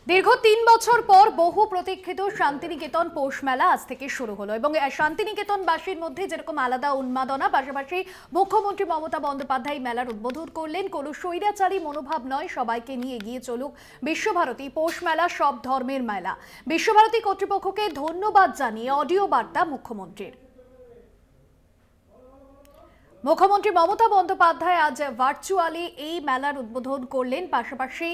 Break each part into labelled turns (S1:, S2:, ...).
S1: দীর্ঘ ৩ বছর পর বহু প্রতীক্ষিত শান্তিনিকেতন পৌষ মেলা আজ থেকে শুরু হলো এবং শান্তিনিকেতনবাসীর মধ্যে যেরকম আলাদা উন্মাদনা, পাশাপাশি মুখ্যমন্ত্রী মমতা বন্দ্যোপাধ্যায় মেলার উদ্বোধন করলেন। কোনো স্বৈরাচারী মনোভাব নয়, সবাইকে নিয়ে এগিয়ে চলুক বিশ্বভারতী। পৌষ মেলা সব ধর্মের মেলা। বিশ্বভারতী কর্তৃপক্ষকে ধন্যবাদ জানিয়ে অডিও বার্তা মুখ্যমন্ত্রীর। মুখ্যমন্ত্রী মমতা বন্দ্যোপাধ্যায় আজ ভার্চুয়ালি এই মেলার উদ্বোধন করলেন। পাশাপাশি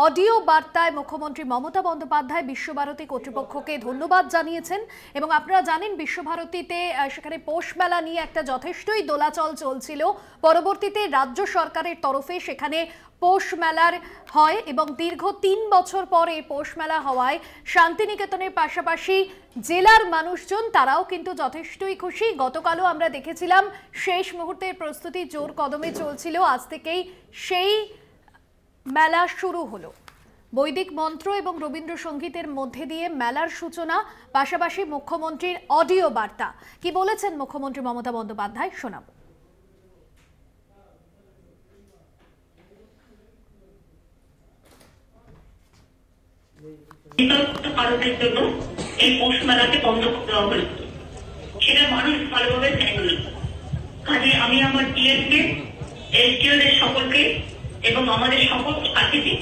S1: অডিও বার্তায় মুখ্যমন্ত্রী মমতা বন্দ্যোপাধ্যায় বিশ্বভারতী কর্তৃপক্ষকে ধন্যবাদ জানিয়েছেন। এবং আপনারা জানেন বিশ্বভারতীতে সেখানে পৌষ মেলা নিয়ে একটা যথেষ্টই দোলাচল চলছিল। পরবর্তীতে রাজ্য সরকারের তরফে সেখানে পৌষ মেলার হয় এবং দীর্ঘ ৩ বছর পরে পৌষ মেলা হওয়ায় শান্তিনিকেতনের পাশাপাশি জেলার মানুষজন তারাও কিন্তু যথেষ্টই খুশি। গতকালও আমরা দেখেছিলাম শেষ মুহূর্তের প্রস্তুতি জোর কদমে চলছিল। আজ থেকেই সেই মেলা শুরু হলো। বৈদিক মন্ত্র এবং রবীন্দ্রসঙ্গীতের মধ্যে দিয়ে মেলার সূচনা, পাশাপাশি মুখ্যমন্ত্রীর অডিও বার্তা। কি বলেছেন মুখ্যমন্ত্রী মমতা বন্দ্যোপাধ্যায় শোনাব।
S2: কারণের জন্য এই পৌষ মেলাকে বন্ধ করে দেওয়া হয়েছে, সেটা মানুষ ভালোভাবে নেয়নি। কাজে আমি আমার টিএমকে, এসডিওর সকলকে এবং আমাদের সকল সাথীকে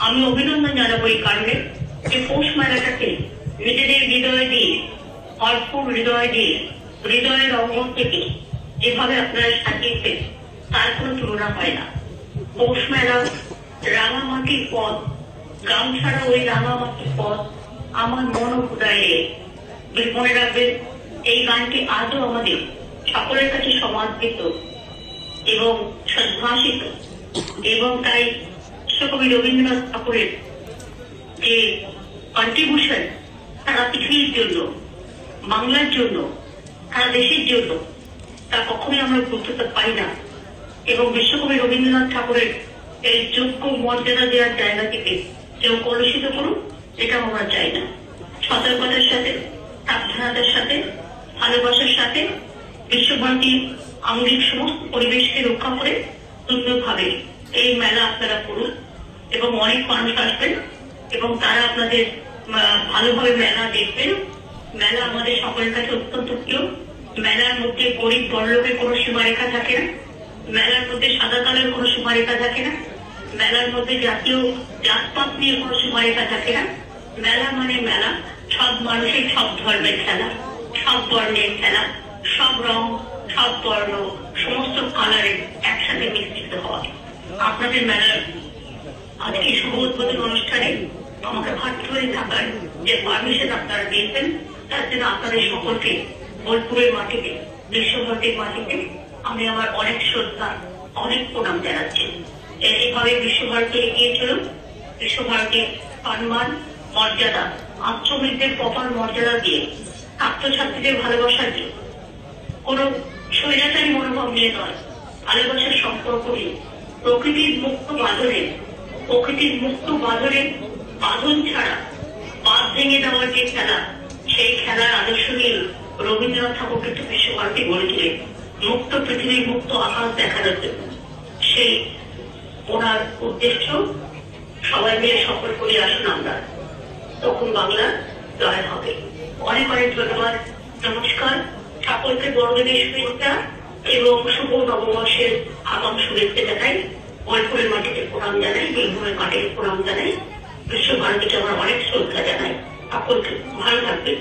S2: আমি অভিনন্দন জানাবো এই কারণে যে পৌষ মেলাটাকে নিজেদের হৃদয় দিয়ে, অর্পণ হৃদয় দিয়ে, হৃদয়ের অঙ্গন থেকে যেভাবে আপনারা সাজিয়েছেন তার কোনো তুলনা হয় না। পৌষ মেলা রাঙামাটির পথ, গামছাড়া ওই রাঙামাটির পথ আমার মন হৃদয়ে। মনে রাখবেন এই গানটি আজও আমাদের সকলের কাছে সমাদৃত এবং সদ্ভাষিত। এবং তাই বিশ্বকবি রবীন্দ্রনাথ ঠাকুরের যে কন্ট্রিবিউশন সারা পৃথিবীর জন্য, বাংলার জন্য, সারা দেশের জন্য, তা কখনোই আমরা গুরুত্ব পাই না। এবং বিশ্বকবি রবীন্দ্রনাথ ঠাকুরের এই যোগ্য মর্যাদা দেওয়ার জায়গা থেকে কেউ কলুষিত করুন, এটা আমরা চাই না। সতর্কতার সাথে, সাবধানতার সাথে, ভালোবাসার সাথে বিশ্বভারতী আঙ্গিক সমস্ত পরিবেশকে রক্ষা করে সুন্দরভাবে এই মেলা আপনারা করুন এবং অনেক মানুষ আসবেন এবং তারা আপনাদের ভালোভাবে মেলা দেখবেন। মেলা আমাদের সকলের কাছে অত্যন্ত প্রিয়। মেলার মধ্যে গরিব বড়লোকের কোনো সীমারেখা থাকে না, মেলার মধ্যে সাদা কালের কোনো সীমারেখা থাকে না, মেলার মধ্যে জাতীয় জাতপাত নিয়ে কোনো সীমারেখা থাকে না। মেলা মানে মেলা, সব মানুষের সব ধর্মের খেলা, সব বর্ণের খেলা, সব রং, সব বর্ণ, সমস্ত কালারের একসাথে মিশ্রিত হওয়া। আপনাদের মেলার আজকে শুভ উদ্বোধন অনুষ্ঠানে আমাকে ভার্চুয়ালি থাকার যে পারমিশন আপনারা দিয়েছেন তার জন্য আপনাদের সকলকে বোলপুরের মাটিতে, বিশ্বভারতীর মাটিতে আমি আমার অনেক শ্রদ্ধা, অনেক প্রণাম জানাচ্ছি। এইভাবে বিশ্বভারতী এগিয়ে চলুন। বিশ্বভারতীর সম্মান, মর্যাদা, আশ্রমিকদের কপাল মর্যাদা দিয়ে, ছাত্রছাত্রীদের ভালোবাসা দিয়ে, কোন স্বৈরাচারী মনোভাব নিয়ে নয়, ভালোবাসার সম্পর্ক নিয়ে, প্রকৃতির মুক্ত বাঁধনে, প্রকৃতির মুক্ত বাঁধনে বাঁধন ছাড়া বাঁধ ভেঙে দেওয়ার যে খেলা, সেই খেলার আদর্শ নিয়ে রবীন্দ্রনাথ ঠাকুর কিন্তু বিশ্বভারতী বলেছিলেন মুক্ত পৃথিবী, মুক্ত আকাশ দেখানোর জন্য। সেই ওনার উদ্দেশ্য সবাই মিলে সফল করে আসুন আমরা, তখন বাংলা জয় হবে। অনেক অনেক ধন্যবাদ, নমস্কার। সকলকে বড়দিনের শুভেচ্ছা এবং শুভ নববর্ষের আগাম শুভেচ্ছা জানাই। বোলপুরের মাটিতে প্রণাম জানাই, বীরভূমের মাটিতে প্রণাম জানাই, বিশ্বভারতীকে আমার অনেক শ্রদ্ধা জানাই। সকলকে ভালো থাকবেন।